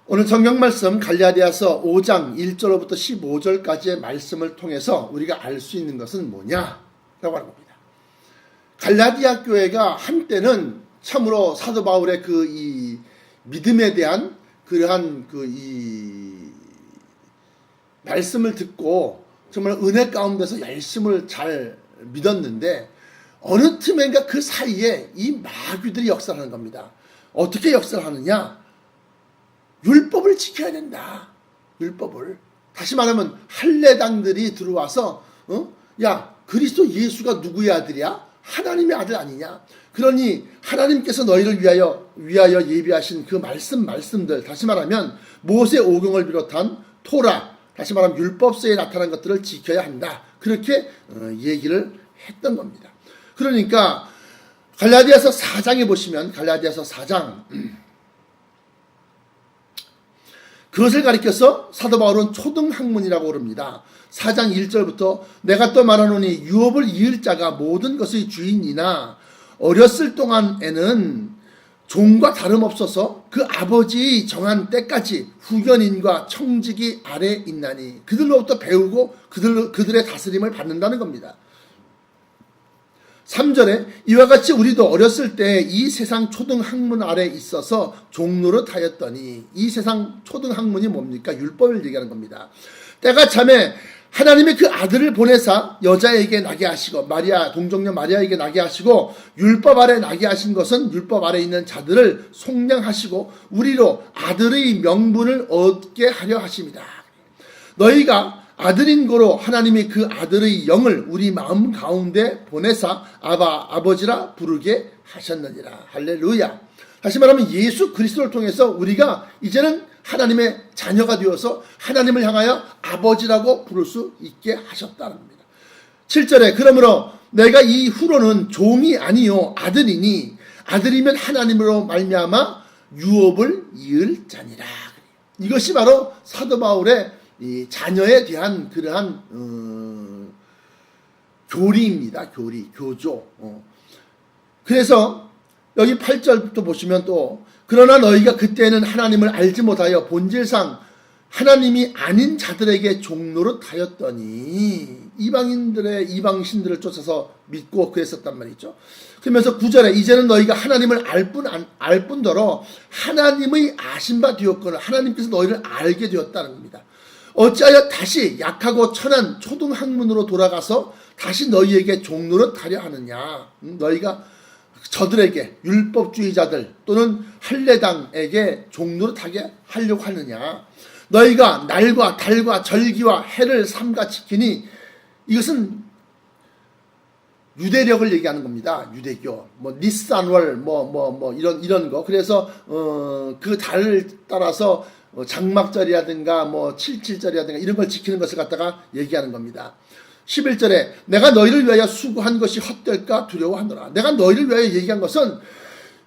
오늘 성경 말씀 갈라디아서 5장 1절부터 15절까지의 말씀을 통해서 우리가 알 수 있는 것은 뭐냐라고 하는 겁니다. 갈라디아 교회가 한때는 참으로 사도 바울의 이 믿음에 대한 그러한 이 말씀을 듣고 정말 은혜 가운데서 열심을 잘 믿었는데 어느 틈엔가 그 사이에 이 마귀들이 역사하는 겁니다. 어떻게 역사하느냐? 율법을 지켜야 된다. 율법을. 다시 말하면 할례당들이 들어와서 야, 그리스도 예수가 누구의 아들이야? 하나님의 아들 아니냐? 그러니 하나님께서 너희를 위하여 예비하신 그 말씀들, 다시 말하면 모세 오경을 비롯한 토라, 다시 말하면 율법서에 나타난 것들을 지켜야 한다. 그렇게 얘기를 했던 겁니다. 그러니까 갈라디아서 4장에 보시면 갈라디아서 4장 그것을 가리켜서 사도 바울은 초등학문이라고 그럽니다. 4장 1절부터 내가 또 말하노니 유업을 이을 자가 모든 것의 주인이나 어렸을 동안에는 종과 다름없어서 그 아버지의 정한 때까지 후견인과 청지기 아래 있나니 그들로부터 배우고 그들의 다스림을 받는다는 겁니다. 3절에 이와 같이 우리도 어렸을 때 이 세상 초등학문 아래 있어서 종노릇하였더니 이 세상 초등학문이 뭡니까? 율법을 얘기하는 겁니다. 때가 참에 하나님이 그 아들을 보내사 여자에게 나게 하시고 동정녀 마리아에게 나게 하시고 율법 아래 나게 하신 것은 율법 아래 있는 자들을 속량하시고 우리로 아들의 명분을 얻게 하려 하십니다. 너희가 아들인 고로 하나님이 그 아들의 영을 우리 마음 가운데 보내사 아버지라 부르게 하셨느니라. 할렐루야. 다시 말하면 예수 그리스도를 통해서 우리가 이제는 하나님의 자녀가 되어서 하나님을 향하여 아버지라고 부를 수 있게 하셨다는 겁니다. 7절에 그러므로 내가 이후로는 종이 아니요 아들이니 아들이면 하나님으로 말미암아 유업을 이을 자니라. 이것이 바로 사도 바울의 이 자녀에 대한 그러한 교리입니다. 교조. 그래서 여기 8절부터 보시면 또 그러나 너희가 그때는 하나님을 알지 못하여 본질상 하나님이 아닌 자들에게 종노릇하였더니 이방신들을 쫓아서 믿고 그랬었단 말이죠. 그러면서 9절에 이제는 너희가 하나님을 알 뿐더러 하나님의 아신 바 되었거늘 하나님께서 너희를 알게 되었다는 겁니다. 어찌하여 다시 약하고 천한 초등학문으로 돌아가서 다시 너희에게 종노릇하려 하느냐? 너희가 저들에게 율법주의자들 또는 할례당에게 종노릇하게 하려고 하느냐? 너희가 날과 달과 절기와 해를 삼가 지키니 이것은 유대력을 얘기하는 겁니다. 유대교, 니산월, 이런 거. 그래서 그 달을 따라서 장막절이라든가 77절이라든가 이런 걸 지키는 것을 갖다가 얘기하는 겁니다. 11절에 내가 너희를 위하여 수고한 것이 헛될까 두려워하노라. 내가 너희를 위하여 얘기한 것은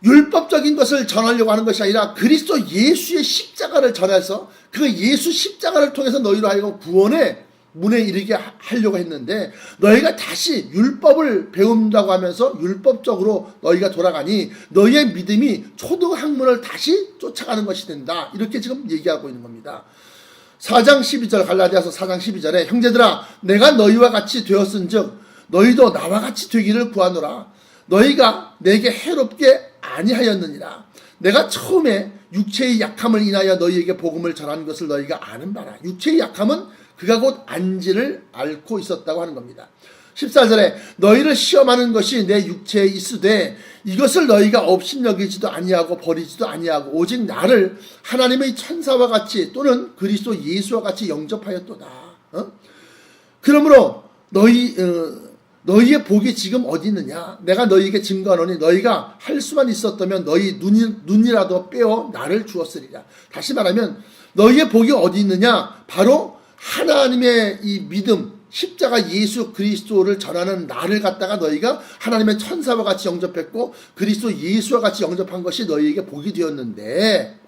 율법적인 것을 전하려고 하는 것이 아니라 그리스도 예수의 십자가를 전해서 그 예수 십자가를 통해서 너희로 하여금 구원의 문에 이르게 하려고 했는데 너희가 다시 율법을 배운다고 하면서 율법적으로 너희가 돌아가니 너희의 믿음이 초등학문을 다시 쫓아가는 것이 된다. 이렇게 지금 얘기하고 있는 겁니다. 4장 12절 갈라디아서 4장 12절에 형제들아 내가 너희와 같이 되었은즉 너희도 나와 같이 되기를 구하노라. 너희가 내게 해롭게 아니하였느니라. 내가 처음에 육체의 약함을 인하여 너희에게 복음을 전한 것을 너희가 아는 바라. 육체의 약함은 그가 곧 안지를 앓고 있었다고 하는 겁니다. 14절에 너희를 시험하는 것이 내 육체에 있으되 이것을 너희가 업신여기지도 아니하고 버리지도 아니하고 오직 나를 하나님의 천사와 같이 또는 그리스도 예수와 같이 영접하였도다. 그러므로 너희의 복이 지금 어디 있느냐? 내가 너희에게 증거하노니 너희가 할 수만 있었다면 너희 눈이라도 빼어 나를 주었으리라. 다시 말하면 너희의 복이 어디 있느냐? 바로 하나님의 이 믿음, 십자가 예수 그리스도를 전하는 나를 갖다가 너희가 하나님의 천사와 같이 영접했고 그리스도 예수와 같이 영접한 것이 너희에게 복이 되었는데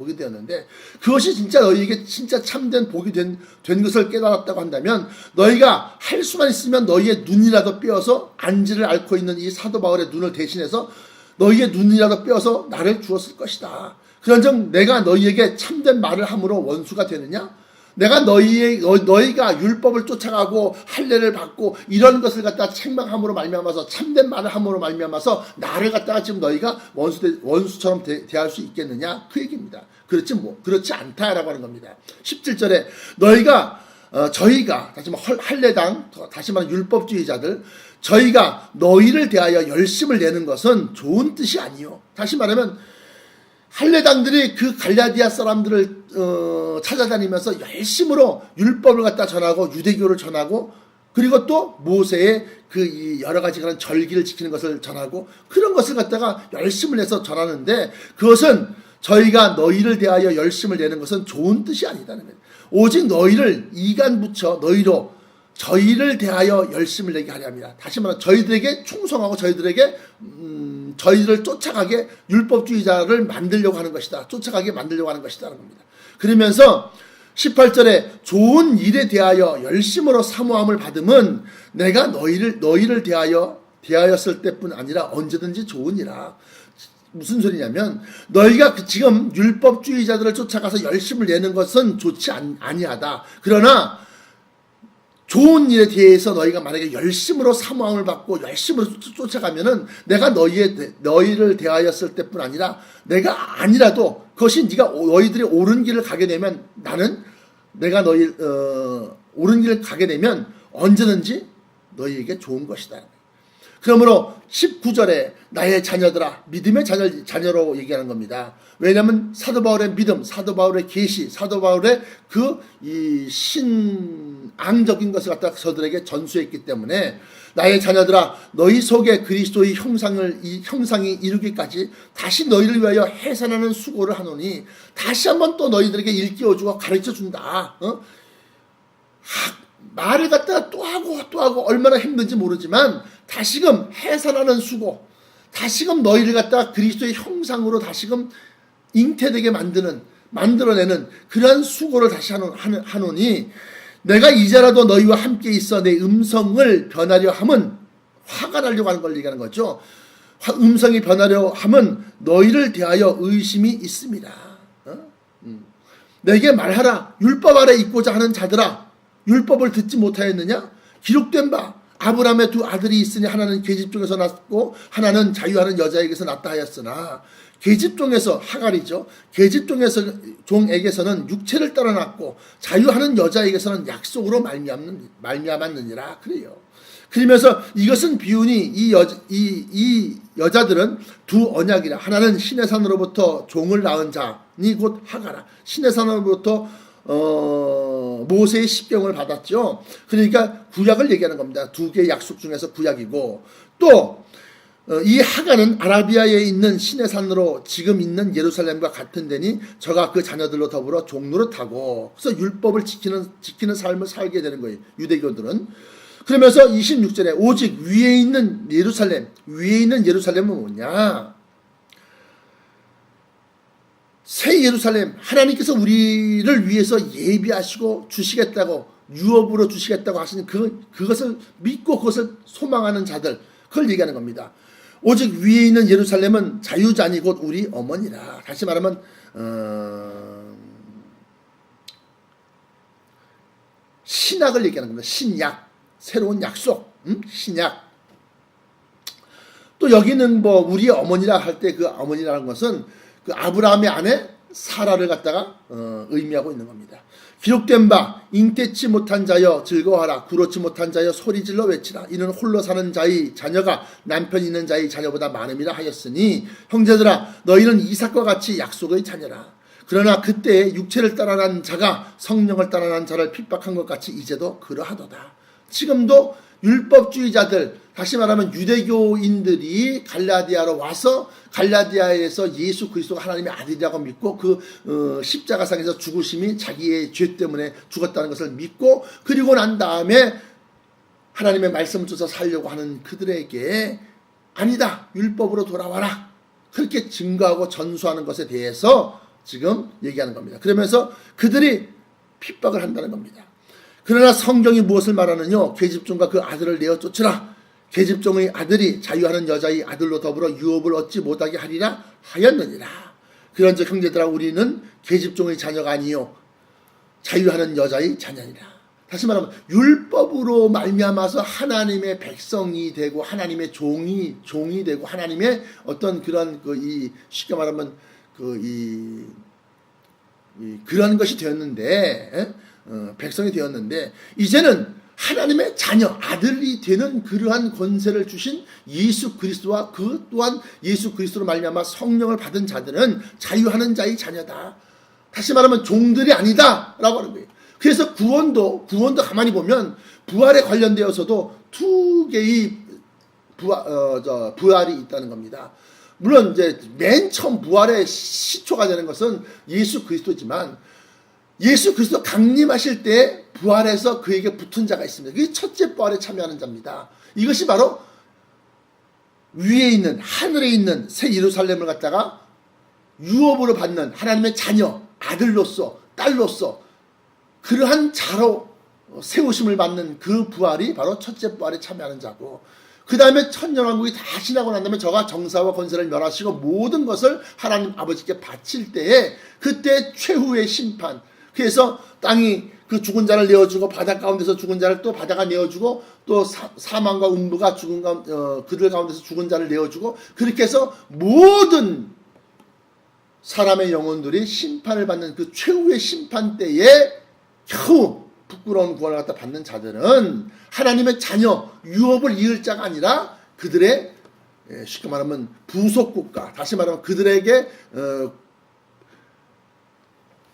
그것이 진짜 너희에게 진짜 참된 복이 된 것을 깨달았다고 한다면 너희가 할 수만 있으면 너희의 눈이라도 빼어서 안지를 앓고 있는 이 사도 바울의 눈을 대신해서 너희의 눈이라도 빼어서 나를 주었을 것이다. 그런즉 내가 너희에게 참된 말을 함으로 원수가 되느냐? 내가 너희가 율법을 쫓아가고 할례를 받고 이런 것을 갖다 책망함으로 말미암아서 참된 말을 함으로 말미암아서 나를 갖다가 지금 너희가 원수처럼 대할 수 있겠느냐? 그 얘기입니다. 그렇지 않다라고 하는 겁니다. 17절에 저희가 다시 말하면 할례당, 다시 말하면 율법주의자들, 저희가 너희를 대하여 열심을 내는 것은 좋은 뜻이 아니요. 다시 말하면 할례당들이 그 갈라디아 사람들을 찾아다니면서 열심으로 율법을 갖다 전하고 유대교를 전하고 그리고 또 모세의 그 여러 가지 그런 절기를 지키는 것을 전하고 그런 것을 갖다가 열심을 내서 전하는데 그것은 저희가 너희를 대하여 열심을 내는 것은 좋은 뜻이 아니다는 거예요. 오직 너희를 이간 붙여 저희를 대하여 열심을 내게 하려 합니다. 다시 말하면 저희들에게 충성하고 저희들을 쫓아가게 율법주의자를 만들려고 하는 것이다. 쫓아가게 만들려고 하는 것이다는 겁니다. 그러면서 18절에 좋은 일에 대하여 열심으로 사모함을 받음은 내가 너희를 대하였을 때뿐 아니라 언제든지 좋으니라. 무슨 소리냐면 너희가 지금 율법주의자들을 쫓아가서 열심을 내는 것은 좋지 아니하다. 그러나 좋은 일에 대해서 너희가 만약에 열심으로 사모함을 받고 열심으로 쫓아가면은 내가 너희를 대하였을 때뿐 아니라 내가 아니라도 그것이 너희들이 옳은 길을 가게 되면 내가 옳은 길을 가게 되면 언제든지 너희에게 좋은 것이다. 그러므로 19절에 나의 자녀들아, 믿음의 자녀로 얘기하는 겁니다. 왜냐하면 사도 바울의 믿음, 사도 바울의 계시, 사도 바울의 이 신앙적인 것을 갖다가 저들에게 전수했기 때문에 나의 자녀들아, 너희 속에 그리스도의 형상이 이루기까지 다시 너희를 위하여 해산하는 수고를 하노니 다시 한번 또 너희들에게 일깨워주고 가르쳐준다. 말을 갖다가 또 하고 얼마나 힘든지 모르지만 다시금 해산하는 수고, 다시금 너희를 갖다가 그리스도의 형상으로 다시금 잉태되게 만들어내는 그러한 수고를 다시 하노니 내가 이제라도 너희와 함께 있어 내 음성을 변하려 함은 화가 나려고 하는 걸 얘기하는 거죠. 음성이 변하려 함은 너희를 대하여 의심이 있습니다. 내게 말하라. 율법 아래 있고자 하는 자들아, 율법을 듣지 못하였느냐? 기록된 바 아브라함의 두 아들이 있으니 하나는 계집종에서 낳고 하나는 자유하는 여자에게서 낳다 하였으나 계집종에서 하갈이죠. 계집종에게서는 육체를 따라 낳고 자유하는 여자에게서는 약속으로 말미암았느니라. 그래요. 그러면서 이것은 비유니 이 여자들은 두 언약이라. 하나는 신의 산으로부터 종을 낳은 자니 곧 하갈아. 신의 산으로부터 모세의 십경을 받았죠. 그러니까 구약을 얘기하는 겁니다. 두 개의 약속 중에서 구약이고 또 이 하갈은 아라비아에 있는 시내산으로 지금 있는 예루살렘과 같은 데니 저가 그 자녀들로 더불어 종노릇하고 그래서 율법을 지키는 삶을 살게 되는 거예요. 유대교들은. 그러면서 26절에 오직 위에 있는 예루살렘은 뭐냐? 새 예루살렘, 하나님께서 우리를 위해서 예비하시고 주시겠다고, 유업으로 주시겠다고 하시는 그것을 믿고 그것을 소망하는 자들, 그걸 얘기하는 겁니다. 오직 위에 있는 예루살렘은 자유자니 곧 우리 어머니라. 다시 말하면 신약을 얘기하는 겁니다. 신약, 새로운 약속, 신약. 또 여기는 우리 어머니라 할 때 그 어머니라는 것은 그 아브라함의 아내 사라를 갖다가 의미하고 있는 겁니다. 기록된 바 잉태치 못한 자여 즐거워하라. 구로치 못한 자여 소리질러 외치라. 이는 홀로 사는 자의 자녀가 남편 있는 자의 자녀보다 많음이라 하였으니 형제들아 너희는 이삭과 같이 약속의 자녀라. 그러나 그때에 육체를 따라난 자가 성령을 따라난 자를 핍박한 것 같이 이제도 그러하도다. 지금도 율법주의자들, 다시 말하면 유대교인들이 갈라디아로 와서 갈라디아에서 예수 그리스도가 하나님의 아들이라고 믿고 십자가상에서 죽으심이 자기의 죄 때문에 죽었다는 것을 믿고 그리고 난 다음에 하나님의 말씀을 쫓아 살려고 하는 그들에게 아니다, 율법으로 돌아와라, 그렇게 증거하고 전수하는 것에 대해서 지금 얘기하는 겁니다. 그러면서 그들이 핍박을 한다는 겁니다. 그러나 성경이 무엇을 말하느냐? 계집종과 그 아들을 내어 쫓으라. 계집종의 아들이 자유하는 여자의 아들로 더불어 유업을 얻지 못하게 하리라 하였느니라. 그런즉 형제들아 우리는 계집종의 자녀가 아니요 자유하는 여자의 자녀니라. 다시 말하면 율법으로 말미암아서 하나님의 백성이 되고 하나님의 종이 되고 하나님의 어떤 그런 쉽게 말하면 그런 것이 되었는데 백성이 되었는데 이제는 하나님의 자녀 아들이 되는 그러한 권세를 주신 예수 그리스도와 그 또한 예수 그리스도로 말미암아 성령을 받은 자들은 자유하는 자의 자녀다. 다시 말하면 종들이 아니다라고 하는 거예요. 그래서 구원도 가만히 보면 부활에 관련되어서도 두 개의 부활이 있다는 겁니다. 물론 이제 맨 처음 부활의 시초가 되는 것은 예수 그리스도지만 예수 그리스도 강림하실 때 부활해서 그에게 붙은 자가 있습니다. 그게 첫째 부활에 참여하는 자입니다. 이것이 바로 위에 있는 하늘에 있는 새 예루살렘을 갖다가 유업으로 받는 하나님의 자녀, 아들로서 딸로서 그러한 자로 세우심을 받는 그 부활이 바로 첫째 부활에 참여하는 자고, 그 다음에 천년왕국이 다 지나고 난 다음에 저가 정사와 권세를 멸하시고 모든 것을 하나님 아버지께 바칠 때에 그때 최후의 심판, 그래서 땅이 그 죽은 자를 내어주고 바다 가운데서 죽은 자를 또 바다가 내어주고 또 사망과 음부가 그들 가운데서 죽은 자를 내어주고 그렇게 해서 모든 사람의 영혼들이 심판을 받는 그 최후의 심판 때에 겨우 부끄러운 구원을 갖다 받는 자들은 하나님의 자녀, 유업을 이을 자가 아니라 그들의 쉽게 말하면 부속국가, 다시 말하면 그들에게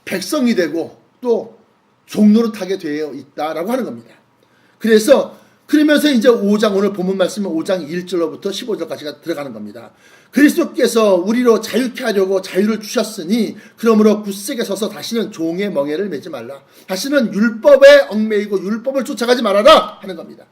백성이 되고 또 종노릇하게 되어 있다라고 하는 겁니다. 그러면서 이제 5장, 오늘 본문 말씀은 5장 1절로부터 15절까지가 들어가는 겁니다. 그리스도께서 우리로 자유케 하려고 자유를 주셨으니 그러므로 굳세게 서서 다시는 종의 멍에를 매지 말라. 다시는 율법에 얽매이고 율법을 쫓아가지 말아라 하는 겁니다.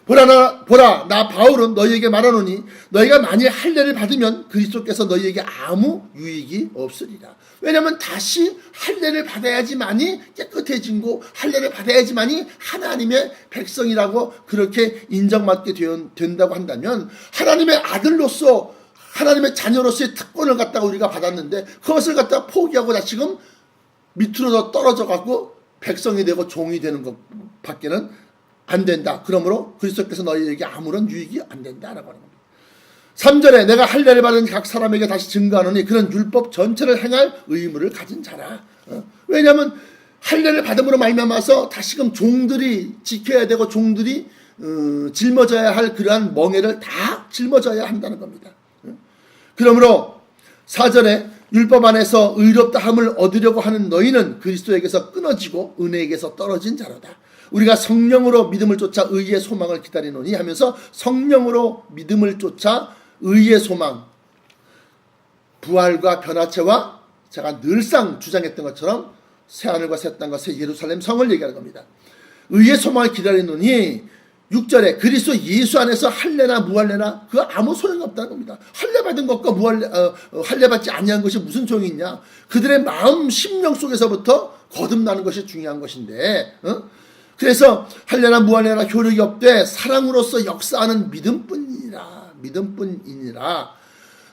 보라 나 바울은 너희에게 말하노니 너희가 만일 할례를 받으면 그리스도께서 너희에게 아무 유익이 없으리라. 왜냐하면 다시 할례를 받아야지만이 깨끗해지고 할례를 받아야지만이 하나님의 백성이라고 그렇게 인정받게 된다고 한다면 하나님의 아들로서 하나님의 자녀로서의 특권을 갖다가 우리가 받았는데 그것을 갖다가 포기하고 다시금 밑으로 떨어져 갖고 백성이 되고 종이 되는 것 밖에는 안 된다. 그러므로 그리스도께서 너희에게 아무런 유익이 안 된다라고 하는 겁니다. 3절에 내가 할례를 받은 각 사람에게 다시 증거하노니 그런 율법 전체를 행할 의무를 가진 자라. 왜냐하면 할례를 받음으로 말미암아서 다시금 종들이 지켜야 되고 종들이 짊어져야 할 그러한 멍에를 다 짊어져야 한다는 겁니다. 그러므로 4절에 율법 안에서 의롭다 함을 얻으려고 하는 너희는 그리스도에게서 끊어지고 은혜에게서 떨어진 자로다. 우리가 성령으로 믿음을 쫓아 의의 소망을 기다리노니 하면서 성령으로 믿음을 쫓아 의의 소망, 부활과 변화체와 제가 늘상 주장했던 것처럼 새하늘과 새 땅과 새 예루살렘 성을 얘기하는 겁니다. 의의 소망을 기다리노니 6절에 그리스도 예수 안에서 할례나 무할례나 그 아무 소용이 없다는 겁니다. 할례 받은 것과 할례 받지 아니한 것이 무슨 소용이 있냐. 그들의 마음 심령 속에서부터 거듭나는 것이 중요한 것인데 그래서 할례나 무할례나 효력이 없되 사랑으로서 역사하는 믿음뿐이니라.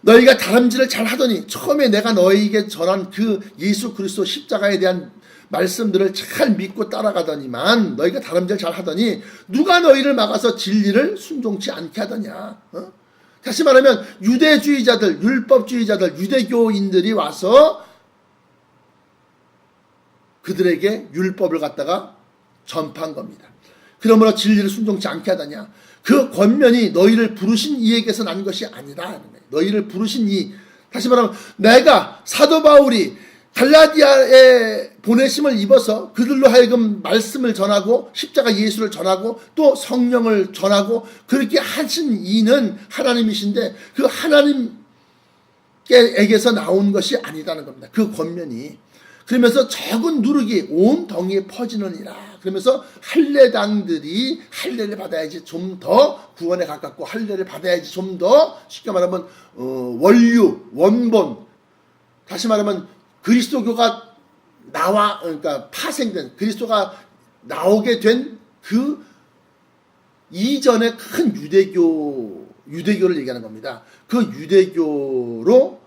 너희가 다람질을 잘 하더니 처음에 내가 너희에게 전한 그 예수 그리스도 십자가에 대한 말씀들을 잘 믿고 따라가더니만 너희가 다람질 잘 하더니 누가 너희를 막아서 진리를 순종치 않게 하더냐. 다시 말하면 유대주의자들, 율법주의자들, 유대교인들이 와서 그들에게 율법을 갖다가 전파한 겁니다. 그러므로 진리를 순종치 않게 하더냐. 그 권면이 너희를 부르신 이에게서 난 것이 아니라. 너희를 부르신 이, 다시 말하면 내가 사도 바울이 갈라디아에 보내심을 입어서 그들로 하여금 말씀을 전하고 십자가 예수를 전하고 또 성령을 전하고 그렇게 하신 이는 하나님이신데 그 하나님께에게서 나온 것이 아니라는 겁니다. 그 권면이. 그러면서 적은 누룩이 온 덩이에 퍼지느니라. 그러면서 할례당들이 할례를 받아야지 좀 더 구원에 가깝고 할례를 받아야지 좀 더 쉽게 말하면 원류, 원본, 다시 말하면 그리스도교가 그러니까 파생된 그리스도가 나오게 된 그 이전의 큰 유대교를 얘기하는 겁니다. 그 유대교로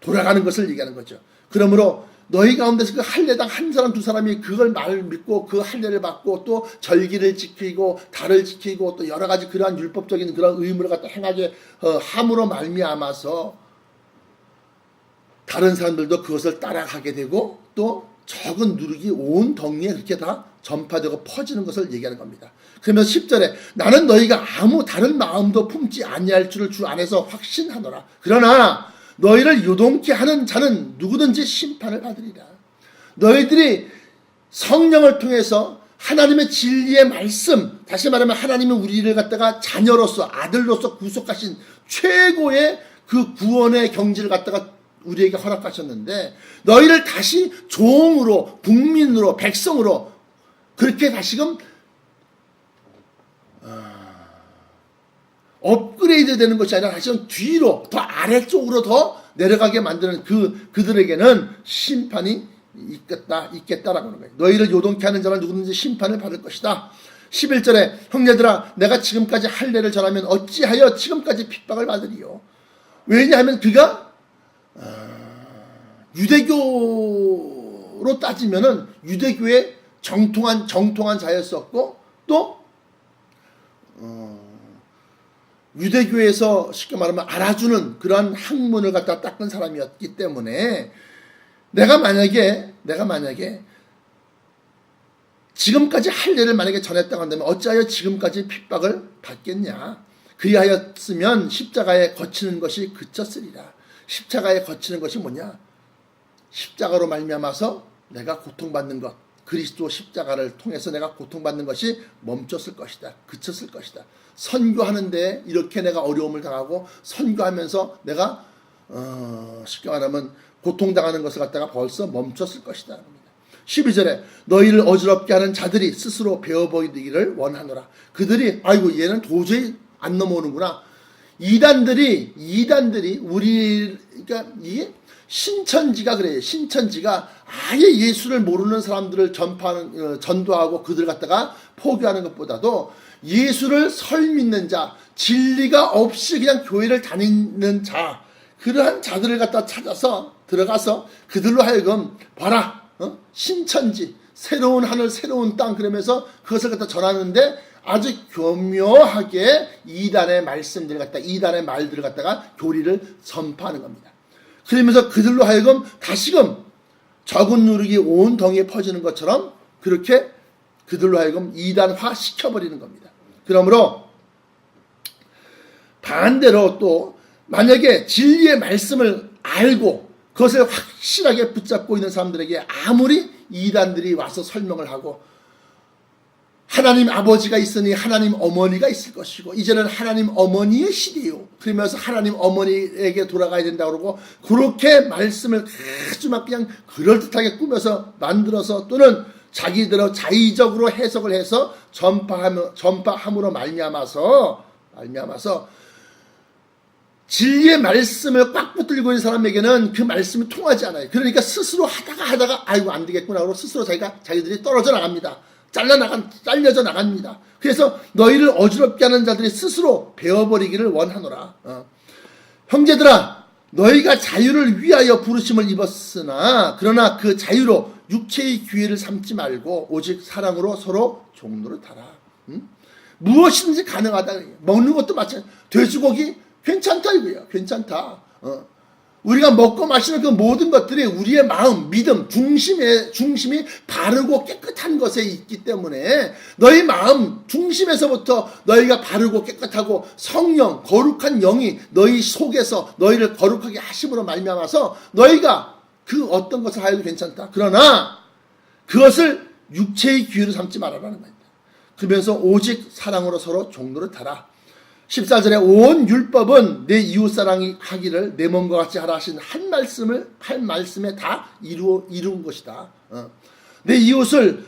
돌아가는 것을 얘기하는 거죠. 그러므로 너희 가운데서 그 할례당 한 사람 두 사람이 그걸 말을 믿고 그 할례를 받고 또 절기를 지키고 달을 지키고 또 여러 가지 그러한 율법적인 그런 의무를 갖다 행하게 함으로 말미암아서 다른 사람들도 그것을 따라가게 되고 또 적은 누룩이 온 덩이에 그렇게 다 전파되고 퍼지는 것을 얘기하는 겁니다. 그러면 10절에 나는 너희가 아무 다른 마음도 품지 아니할 줄을 주 안에서 확신하노라. 그러나 너희를 요동케 하는 자는 누구든지 심판을 받으리라. 너희들이 성령을 통해서 하나님의 진리의 말씀, 다시 말하면 하나님이 우리를 갖다가 자녀로서 아들로서 구속하신 최고의 그 구원의 경지를 갖다가 우리에게 허락하셨는데 너희를 다시 종으로 국민으로 백성으로 그렇게 다시금 업그레이드 되는 것이 아니라 다시금 뒤로 더 아래쪽으로 더 내려가게 만드는 그들에게는 심판이 있겠다라고 하는 거예요. 너희를 요동케 하는 자는 누구든지 심판을 받을 것이다. 11절에 형제들아 내가 지금까지 할례를 전하면 어찌하여 지금까지 핍박을 받으리요. 왜냐하면 그가 유대교로 따지면은 유대교의 정통한 자였었고 또 유대교에서 쉽게 말하면 알아주는 그러한 학문을 갖다 닦은 사람이었기 때문에 내가 만약에 지금까지 할례를 만약에 전했다고 한다면 어찌하여 지금까지 핍박을 받겠냐. 그리하였으면 십자가에 거치는 것이 그쳤으리라. 십자가에 거치는 것이 뭐냐? 십자가로 말미암아서 내가 고통받는 것, 그리스도 십자가를 통해서 내가 고통받는 것이 멈췄을 것이다. 그쳤을 것이다. 선교하는데 이렇게 내가 어려움을 당하고 선교하면서 내가 쉽게 말하면 고통당하는 것을 갖다가 벌써 멈췄을 것이다. 12절에 너희를 어지럽게 하는 자들이 스스로 배워보이기를 원하노라. 그들이 아이고 얘는 도저히 안 넘어오는구나. 이단들이 우리 그러니까 이 신천지가 그래요. 신천지가 아예 예수를 모르는 사람들을 전도하고 그들 갖다가 포교하는 것보다도 예수를 설 믿는 자, 진리가 없이 그냥 교회를 다니는 자, 그러한 자들을 갖다 찾아서 들어가서 그들로 하여금 봐라, 신천지, 새로운 하늘, 새로운 땅 그러면서 그것을 갖다 전하는데 아주 교묘하게 이단의 말씀들을 갖다 이단의 말들을 갖다가 교리를 전파하는 겁니다. 그러면서 그들로 하여금 다시금 적은 누룩이 온 덩이에 퍼지는 것처럼 그렇게 그들로 하여금 이단화 시켜버리는 겁니다. 그러므로 반대로 또 만약에 진리의 말씀을 알고 그것을 확실하게 붙잡고 있는 사람들에게 아무리 이단들이 와서 설명을 하고 하나님 아버지가 있으니 하나님 어머니가 있을 것이고 이제는 하나님 어머니의 시대요. 그러면서 하나님 어머니에게 돌아가야 된다고 그러고 그렇게 말씀을 아주 막 그냥 그럴듯하게 꾸며서 만들어서 또는 자기들의 자의적으로 해석을 해서 전파함으로 말미암아서 진리의 말씀을 꽉 붙들고 있는 사람에게는 그 말씀이 통하지 않아요. 그러니까 스스로 하다가 아이고 안 되겠구나 하고 스스로 자기들이 떨어져 나갑니다. 잘려져 나갑니다. 그래서 너희를 어지럽게 하는 자들이 스스로 베어버리기를 원하노라. 형제들아 너희가 자유를 위하여 부르심을 입었으나 그러나 그 자유로 육체의 기회를 삼지 말고 오직 사랑으로 서로 종로를 달아. 무엇이든지 가능하다. 먹는 것도 마찬가지. 돼지고기 괜찮다 이거야. 괜찮다. 우리가 먹고 마시는 그 모든 것들이 우리의 마음, 믿음, 중심이 바르고 깨끗한 것에 있기 때문에 너희 마음 중심에서부터 너희가 바르고 깨끗하고 성령, 거룩한 영이 너희 속에서 너희를 거룩하게 하심으로 말미암아서 너희가 그 어떤 것을 하여도 괜찮다. 그러나 그것을 육체의 기회로 삼지 말아라는 겁니다. 그러면서 오직 사랑으로 서로 종로를 달아. 14절에 온 율법은 내 이웃사랑이 하기를 내 몸과 같이 하라 하신 한 말씀에 다 이룬 것이다. 내 이웃을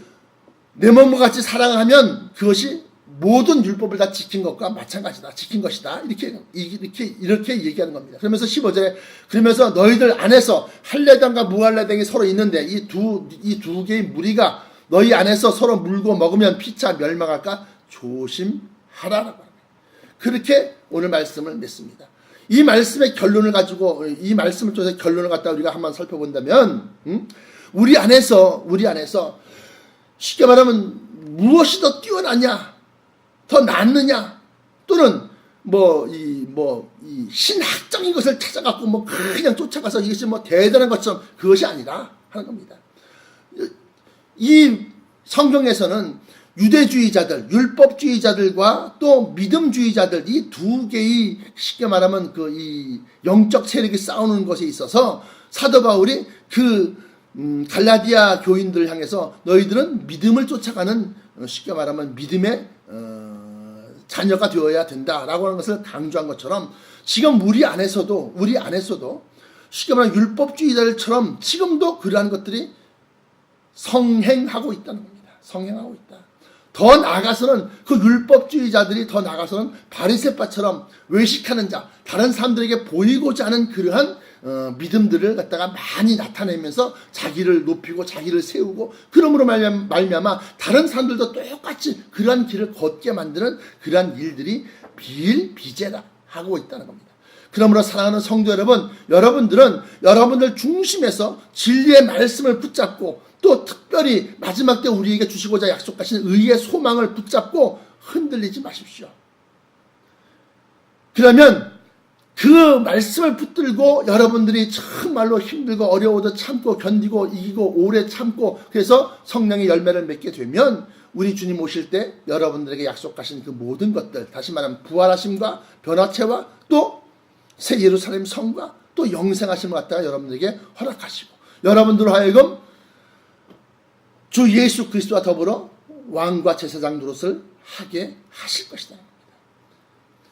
내 몸과 같이 사랑하면 그것이 모든 율법을 다 지킨 것과 마찬가지다. 지킨 것이다. 이렇게 얘기하는 겁니다. 그러면서 15절에 그러면서 너희들 안에서 할례당과 무할례당이 서로 있는데 이 두 개의 무리가 너희 안에서 서로 물고 먹으면 피차 멸망할까 조심하라라고 합니다. 그렇게 오늘 말씀을 맺습니다. 이 말씀의 결론을 가지고 이 말씀을 통해서 결론을 갖다 우리가 한번 살펴본다면 우리 안에서 쉽게 말하면 무엇이 더 뛰어나냐, 더 낫느냐, 또는 이 신학적인 것을 찾아갖고 그냥 쫓아가서 이것이 대단한 것처럼 그것이 아니라 하는 겁니다. 이 성경에서는 유대주의자들, 율법주의자들과 또 믿음주의자들 이 두 개의 쉽게 말하면 이 영적 세력이 싸우는 것에 있어서 사도 바울이 갈라디아 교인들을 향해서 너희들은 믿음을 쫓아가는 쉽게 말하면 믿음의 자녀가 되어야 된다라고 하는 것을 강조한 것처럼 지금 우리 안에서도 쉽게 말하면 율법주의자들처럼 지금도 그러한 것들이 성행하고 있다는 겁니다. 성행하고 있다. 더 나아가서는 그 율법주의자들이 더 나아가서는 바리새파처럼 외식하는 자, 다른 사람들에게 보이고자 하는 그러한 믿음들을 갖다가 많이 나타내면서 자기를 높이고 자기를 세우고 그러므로 말미암아 다른 사람들도 똑같이 그러한 길을 걷게 만드는 그러한 일들이 비일비재다 하고 있다는 겁니다. 그러므로 사랑하는 성도 여러분, 여러분들은 여러분들 중심에서 진리의 말씀을 붙잡고 또 특별히 마지막 때 우리에게 주시고자 약속하신 의의 소망을 붙잡고 흔들리지 마십시오. 그러면 그 말씀을 붙들고 여러분들이 정말로 힘들고 어려워도 참고 견디고 이기고 오래 참고 그래서 성령의 열매를 맺게 되면 우리 주님 오실 때 여러분들에게 약속하신 그 모든 것들, 다시 말하면 부활하심과 변화체와 또 새 예루살렘 성과 또 영생하심을 갖다가 여러분들에게 허락하시고 여러분들로 하여금 주 예수 그리스도와 더불어 왕과 제사장 노릇을 하게 하실 것이다.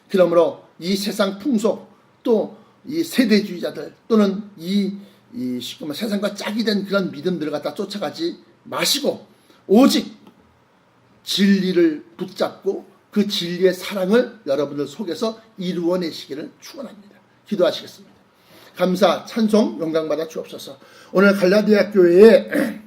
그러므로 이 세상 풍속 또 이 세대주의자들 또는 쉽게 말하면 세상과 짝이 된 그런 믿음들을 갖다 쫓아가지 마시고 오직 진리를 붙잡고 그 진리의 사랑을 여러분들 속에서 이루어내시기를 축원합니다. 기도하시겠습니다. 감사, 찬송, 영광받아 주옵소서. 오늘 갈라디아 교회에